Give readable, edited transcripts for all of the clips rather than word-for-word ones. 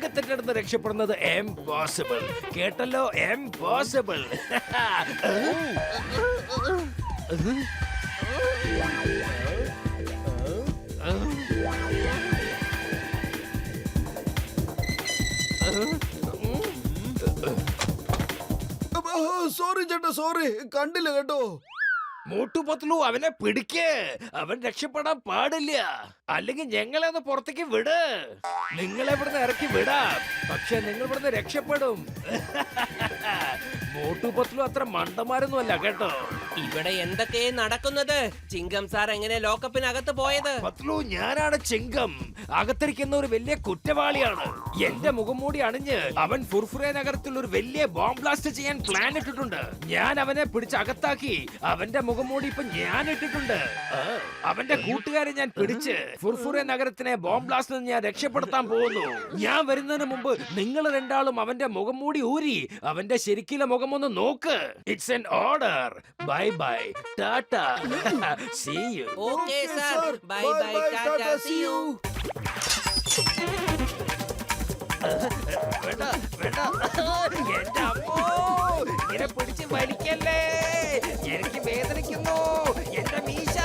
സിംഗത്തിന്റെ അടുത്ത് രക്ഷപ്പെടുന്നത് എംപോസിബിൾ. കേട്ടല്ലോ, impossible. Sorry ചേട്ടാ, സോറി, കണ്ടില്ല കേട്ടോ. മോട്ടു പത്ലു, അവനെ പിടിക്ക്. അവൻ രക്ഷപ്പെടാൻ പാടില്ല. അല്ലെങ്കിൽ ഞങ്ങളെ ഒന്ന് പുറത്തേക്ക് വിട്. നിങ്ങളെ ഇവിടുന്ന് ഇറക്കി വിടാം, പക്ഷെ നിങ്ങൾ ഇവിടുന്ന് രക്ഷപ്പെടും. മോട്ടു പത്ലു അത്ര മണ്ടന്മാരൊന്നും അല്ല കേട്ടോ. ഇവിടെ എന്തൊക്കെ നടക്കുന്നത്? ചിങ്കം സാർ എങ്ങനെ ലോക്കപ്പിനകത്ത് പോയത്? പത്ലു, ഞാനാണ് ചിങ്കം. അകത്തിരിക്കുന്ന ഒരു വലിയ കുറ്റവാളിയാണ്. എന്റെ മുഖം മൂടി അണിഞ്ഞ് അവൻ ഫുർഫുറേ നഗരത്തിൽ ഒരു വലിയ ബോംബ് ബ്ലാസ്റ്റ് ചെയ്യാൻ പ്ലാൻ ഇട്ടിട്ടുണ്ട്. ഞാൻ അവനെ പിടിച്ച് അകത്താക്കി. അവന്റെ മുഖം മൂടി ഇപ്പൊ ഞാൻ ഇട്ടിട്ടുണ്ട്. അവന്റെ കൂട്ടുകാരെ ഞാൻ പിടിച്ച് ഫുർഫുറേ നഗരത്തിനെ ബോംബ് ബ്ലാസ്റ്റിൽ നിന്ന് ഞാൻ രക്ഷപ്പെടുത്താൻ പോകുന്നു. ഞാൻ വരുന്നതിന് മുമ്പ് നിങ്ങൾ രണ്ടാളും അവന്റെ മുഖം മൂടി ഊരി അവന്റെ ശരിക്കുള്ള മുഖം ഒന്ന് നോക്ക്. It's an order. Bye bye, tata, see you. Okay sir, bye bye, tata, see you. വേണ്ട, വേണ്ട. എന്റെ അമ്മോ, ഇങ്ങനെ പിടിച്ച് വലിക്കല്ലേ. എനിക്ക് വേദനിക്കുന്നു. എന്റെ മീശ.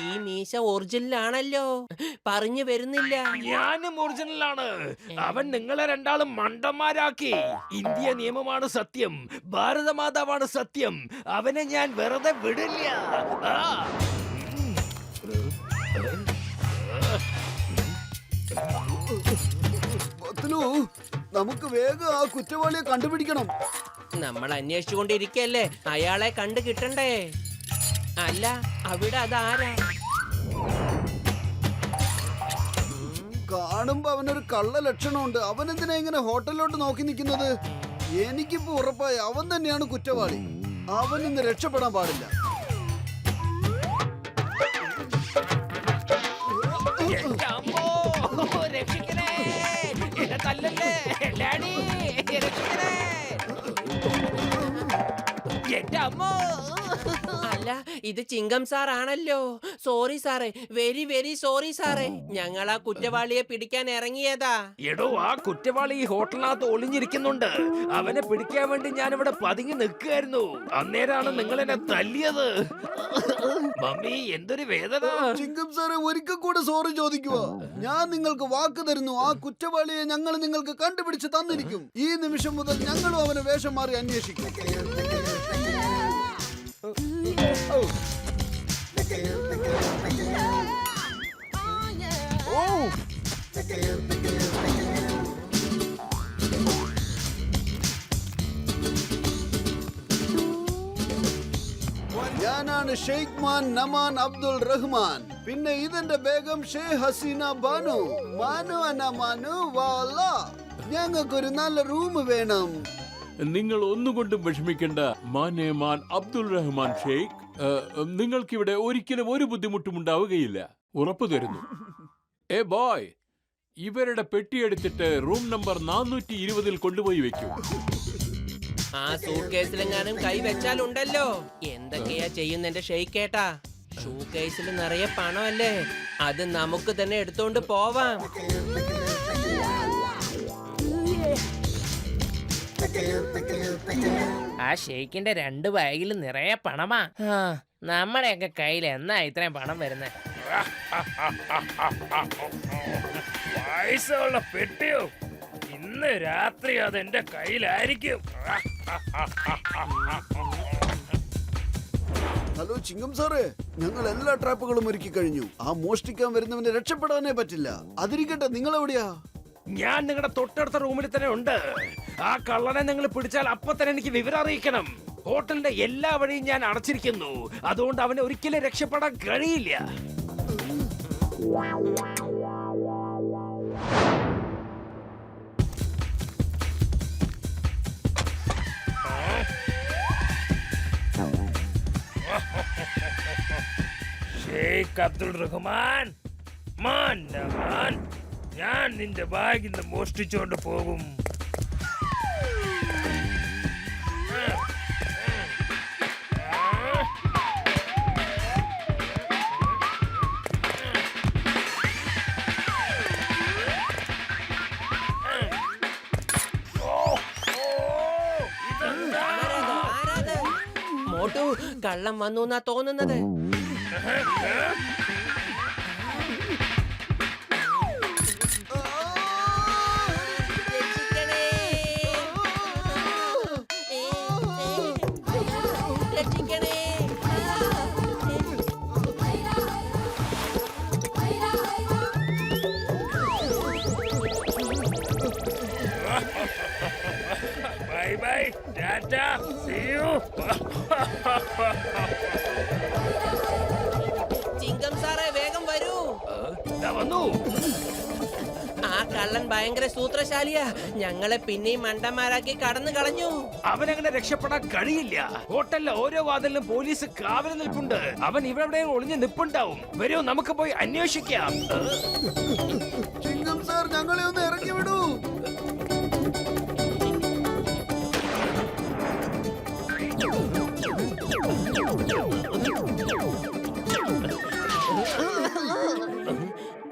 ഈ മീശ ഒറിജിനൽ ആണല്ലോ, പറഞ്ഞു വരുന്നില്ല. ഞാനും ഒറിജിനലാണ്. അവൻ നിങ്ങളെ രണ്ടാളും മണ്ടന്മാരാക്കി. ഇന്ത്യ നിയമമാണ് സത്യം, ഭാരതമാതാവാണ് സത്യം. അവനെ ഞാൻ വെറുതെ വിടില്ല. പത്ലു, നമുക്ക് വേഗം ആ കുറ്റവാളിയെ കണ്ടുപിടിക്കണം. നമ്മൾ അന്വേഷിച്ചുകൊണ്ടിരിക്കല്ലേ, അയാളെ കണ്ടു കിട്ടണ്ടേ? അല്ല, അവിടെ അതാരാ? കാണുമ്പോ അവനൊരു കള്ള ലക്ഷണമുണ്ട്. അവൻ എന്തിനാ ഇങ്ങനെ ഹോട്ടലിലോട്ട് നോക്കി നിൽക്കുന്നത്? എനിക്കിപ്പോ ഉറപ്പായി അവൻ തന്നെയാണ് കുറ്റവാളി. അവൻ ഇന്ന് രക്ഷപ്പെടാൻ പാടില്ല. എന്റെ അമ്മോ, രക്ഷിക്കണേ. എന്നെ തല്ലല്ലേ ഡാഡി, രക്ഷിക്കണേ. എന്റെ അമ്മോ. അല്ല, ഇത് ചിങ്കം സാർ ആണല്ലോ. സോറി സാറേ, വെരി വെരി സോറി സാറേ. ഞങ്ങൾ ആ കുറ്റവാളിയെ പിടിക്കാൻ ഇറങ്ങിയതാ. എടോ, ആ കുറ്റവാളി ഈ ഹോട്ടലിനകത്ത് ഒളിഞ്ഞിരിക്കുന്നുണ്ട്. അവനെ പിടിക്കാൻ വേണ്ടി ഞാൻ ഇവിടെ പതുങ്ങി നിൽക്കുകയായിരുന്നു. അന്നേരാണ് നിങ്ങൾ എന്നെ തല്ലിയത്. മമ്മി, എന്തൊരു വേദന. ചിങ്കം സാറെ, ഒരിക്കൽ കൂടെ സോറി ചോദിക്കുക. ഞാൻ നിങ്ങൾക്ക് വാക്ക് തരുന്നു, ആ കുറ്റവാളിയെ ഞങ്ങൾ നിങ്ങൾക്ക് കണ്ടുപിടിച്ച് തന്നിരിക്കും. ഈ നിമിഷം മുതൽ ഞങ്ങളും അവനെ വേഷം മാറി അന്വേഷിക്കും. ഞാനാണ് ഷെയ്ഖ് മാൻ നമാൻ അബ്ദുൾ റഹ്മാൻ. പിന്നെ ഇതെന്റെ ബേഗം ഷേ ഹസീന ബാനു. മാനു അന മാനു വാല. ഞങ്ങൾക്കൊരു നല്ല റൂം വേണം. നിങ്ങൾ ഒന്നുകൊണ്ടും വിഷമിക്കേണ്ട മാനെ മാൻ അബ്ദുൾ റഹ്മാൻ ഷെയ്ഖ്. നിങ്ങൾക്കിവിടെ ഒരിക്കലും ഒരു ബുദ്ധിമുട്ടും ഉണ്ടാവുകയില്ല, ഉറപ്പു തരുന്നു. ഏ ബോയ്, ഇവരുടെ പെട്ടിയെടുത്തിട്ട് റൂം നമ്പർ 420 കൊണ്ടുപോയി വെക്കൂ. ആ സൂട്ട് കേസിലെങ്ങാനും കൈ വെച്ചാലുണ്ടല്ലോ, എന്തൊക്കെയാ ചെയ്യുന്നെന്റെ ഷെയ്ക്കേട്ടാ. ഷൂ കേസിൽ നിറയെ പണമല്ലേ, അത് നമുക്ക് തന്നെ എടുത്തോണ്ട് പോവാം. ആ ഷെയ്ക്കിന്റെ 2 ബാഗിൽ നിറയെ പണമാ. നമ്മുടെയൊക്കെ കയ്യിൽ എന്നാ ഇത്രയും പണം വരുന്നത്? പൈസയുള്ള പെട്ടിയോ? ഇന്ന് രാത്രി അത് എന്റെ കയ്യിലായിരിക്കും. ഹലോ ചിങ്കം സാറേ, ഞങ്ങൾ എല്ലാ ട്രാപ്പുകളും ഒരുക്കി കഴിഞ്ഞു. ആ മോഷ്ടിക്കാൻ വരുന്നവനെ രക്ഷപ്പെടാനേ പറ്റില്ല. അതിരിക്കട്ടെ, നിങ്ങൾ എവിടെയാ? ഞാൻ നിങ്ങളുടെ തൊട്ടടുത്ത റൂമിൽ തന്നെ ഉണ്ട്. ആ കള്ളനെ നിങ്ങൾ പിടിച്ചാൽ അപ്പൊ തന്നെ എനിക്ക് വിവരം അറിയിക്കണം. ഹോട്ടലിന്റെ എല്ലാ വഴിയും ഞാൻ അടച്ചിരിക്കുന്നു. അതുകൊണ്ട് അവനെ ഒരിക്കലും രക്ഷപ്പെടാൻ കഴിയില്ല. ഷെയ്ഖ് അബ്ദുൾ റഹ്മാൻ, മാൻ നമാൻ, ഞാൻ നിന്റെ ബാഗിൽ നിന്ന് മോഷ്ടിച്ചോണ്ട് പോകും. കള്ളം വന്നു എന്നാ തോന്നുന്നത്. രക്ഷിക്കണേ. രക്ഷിക്കണേ. Bye bye tata see you. ചിങ്കം സാറേ വേഗം വരൂ. വന്നു. ആ കള്ളൻ ഭയങ്കര സൂത്രശാലിയാ. ഞങ്ങളെ പിന്നെയും മണ്ടന്മാരാക്കി കടന്നു കളഞ്ഞു. അവനങ്ങനെ രക്ഷപ്പെടാൻ കഴിയില്ല. ഹോട്ടലിലെ ഓരോ വാതിലിലും പോലീസ് കാവൽ നിൽപ്പുണ്ട്. അവൻ ഇവിടെ ഒളിഞ്ഞു നിൽപ്പുണ്ടാവും. വരൂ നമുക്ക് പോയി അന്വേഷിക്കാം. ചിങ്കം സാർ, ഞങ്ങളെ ഒന്ന് ഇറക്കി വിടൂ.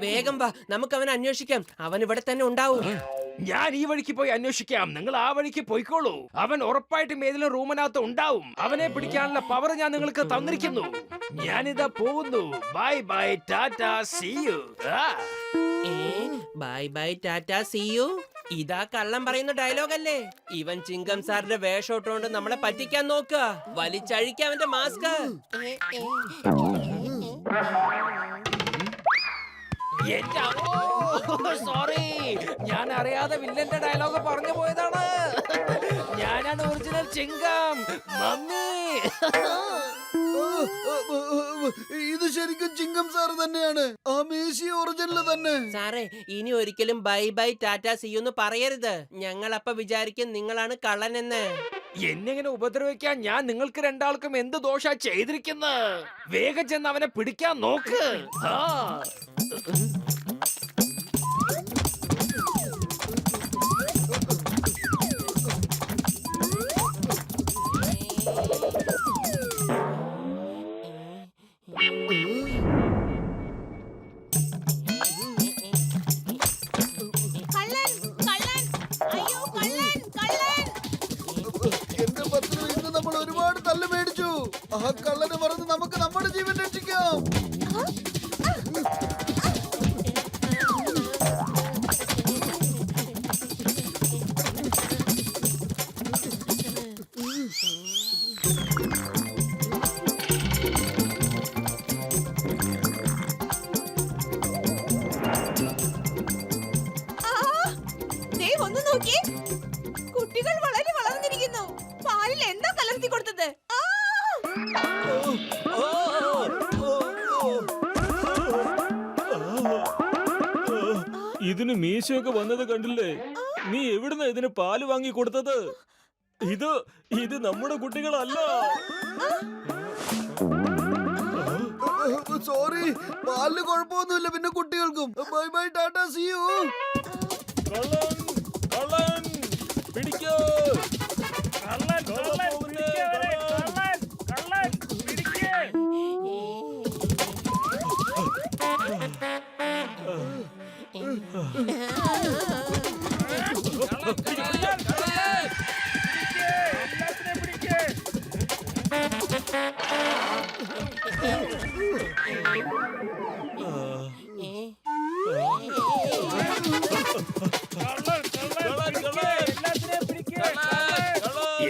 വേഗം വാ, നമുക്ക് അവനെ അന്വേഷിക്കാം. അവൻ ഇവിടെ തന്നെ ഉണ്ടാവും. ഞാൻ ഈ വഴിക്ക് പോയി അന്വേഷിക്കാം, നിങ്ങൾ ആ വഴിക്ക് പോയിക്കോളൂ. അവൻ ഉറപ്പായിട്ടും ഏതെങ്കിലും റൂമിനകത്ത് ഉണ്ടാവും. അവനെ പിടിക്കാനുള്ള പവർ ഞാൻ നിങ്ങൾക്ക് തന്നിരിക്കുന്നു. ഞാനിതാ പോകുന്നു. Bye bye tata see you. Bye bye tata see you. ഇതാ കള്ളം പറയുന്ന ഡയലോഗ് അല്ലേ? ഇവൻ ചിങ്കം സാറിന്റെ വേഷോട്ടുകൊണ്ട് നമ്മളെ പറ്റിക്കാൻ നോക്കുക. വലിച്ചഴിക്കാം അവന്റെ മാസ്ക്. സോറി, ഞാൻ അറിയാതെ വില്ലന്റെ ഡയലോഗ് പറഞ്ഞു പോയതാണ്. ഞാനാണ് ഒറിജിനൽ ചിങ്കം മമ്മി. ഇത് ശരിക്കും ചിങ്കം സാർ തന്നെയാണ്. ആ മേശി ഒറിജിനൽ തന്നെ. സാറേ, ഇനി ഒരിക്കലും bye bye tata see you എന്ന് പറയരുത്. ഞങ്ങൾ അപ്പൊ വിചാരിക്കും നിങ്ങളാണ് കള്ളനെന്ന്. എന്നെങ്ങനെ ഉപദ്രവിക്കാൻ ഞാൻ നിങ്ങൾക്ക് രണ്ടാൾക്കും എന്ത് ദോഷ ചെയ്തിരിക്കുന്നത്? വേഗം ചെന്ന് അവനെ പിടിക്കാൻ നോക്ക്. ആ എന്റെ പത്രം ഇന്ന് നമ്മൾ ഒരുപാട് തല്ല് മേടിച്ചു. ആ കള്ളനെ പറഞ്ഞ് നമുക്ക് നമ്മുടെ ജീവൻ രക്ഷിക്കാം. ഒന്ന് നോക്കിയേ, കുട്ടികൾ വളരെ വളർന്നിരിക്കുന്നു. പാലിൽ എന്താ കലർത്തി കൊടുത്തത്? ഇതിന് മീശയൊക്കെ വന്നത് കണ്ടില്ലേ? നീ എവിടുന്ന ഇതിന് പാല് വാങ്ങി കൊടുത്തത്? ഇത് നമ്മുടെ കുട്ടികളല്ല. സോറി, പാലിന് കുഴപ്പമൊന്നുമില്ല. പിന്നെ കുട്ടികൾക്കും bye bye tata see you. കള്ളൻ കള്ളൻ പിടിക്കോ.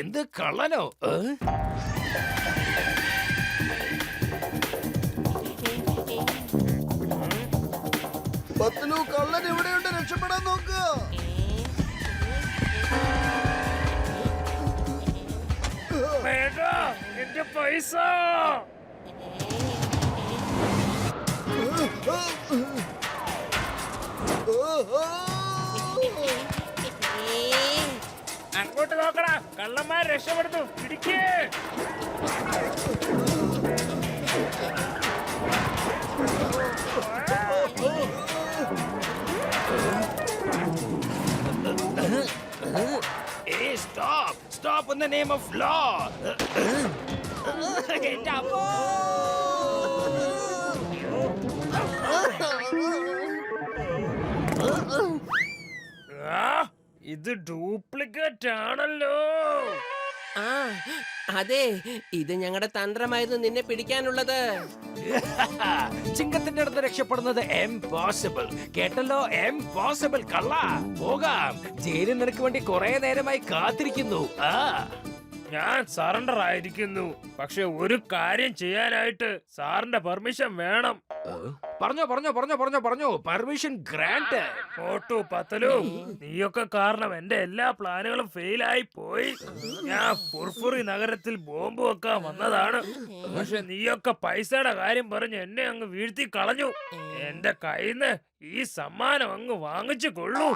എന്ത് കള്ളനോ? പത്ലു, കള്ളൻ എവിടെയുണ്ട്? രക്ഷപ്പെടാൻ നോക്കുക. എന്റെ പൈസ. അങ്ങോട്ട് നോക്കടാ, കള്ളന്മാർ രക്ഷപ്പെടുന്നു. പിടിക്കേ. Hey, stop! Stop in the name of law! എന്റെ അമ്മോ! ഇത് ഡ്യൂപ്ലിക്കേറ്റ് ആണല്ലോ. ആ അതെ, ഇത് ഞങ്ങളുടെ തന്ത്രമായിരുന്നു നിന്നെ പിടിക്കാനുള്ളത്. ചിങ്കത്തിന്റെ അടുത്ത് രക്ഷപ്പെടുന്നത് എംപോസിബിൾ. കേട്ടല്ലോ, എംപോസിബിൾ. കള്ള പോകാം. ജയിലിൽ നിനക്ക് വേണ്ടി കുറെ നേരമായി കാത്തിരിക്കുന്നു. ഞാൻ സറണ്ടർ ആയിരിക്കുന്നു. പക്ഷെ ഒരു കാര്യം ചെയ്യാനായിട്ട് സാറിന്റെ പെർമിഷൻ വേണം. പറഞ്ഞോ. Permission grant. ഫോട്ടോ പത്തലു, നീയൊക്കെ കാരണം എന്റെ എല്ലാ പ്ലാനുകളും ഫെയിലായി പോയി. ഞാൻ ഫുർഫുറി നഗരത്തിൽ ബോംബ് വെക്കാൻ വന്നതാണ്. പക്ഷെ നീയൊക്കെ പൈസയുടെ കാര്യം പറഞ്ഞ് എന്നെ അങ്ങ് വീഴ്ത്തി കളഞ്ഞു. എന്റെ കയ്യിന്ന് ഈ സമ്മാനം അങ്ങ് വാങ്ങിച്ചു കൊള്ളൂ.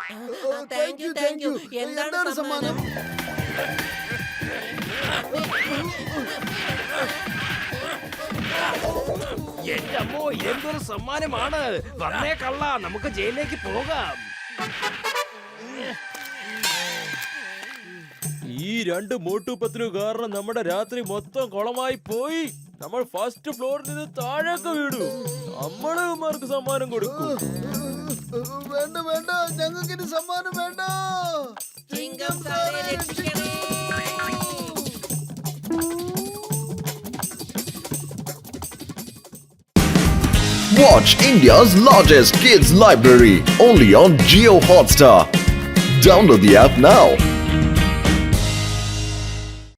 Thank you, thank you. എന്താണ് സമ്മാനം? എന്റെ അമ്മോ, എന്തൊരു സമ്മാനമാണ്. വന്നേ കള്ള, നമുക്ക് ജയിലിലേക്ക് പോകാം. ഈ രണ്ട് മോട്ടുപത്തിനു കാരണം നമ്മുടെ രാത്രി മൊത്തം കുളമായി പോയി. നമ്മൾ ഫസ്റ്റ് ഫ്ലോറിൽ നിന്ന് താഴേക്ക് വീണു. നമ്മൾക്ക് സമ്മാനം കൊടുക്കും. വേണ്ട, ഞങ്ങൾക്ക് സമ്മാനം വേണ്ട. ചിങ്കം സാറെ രക്ഷിക്കണേ. Watch India's largest kids library only on Jio Hotstar. Download the app now.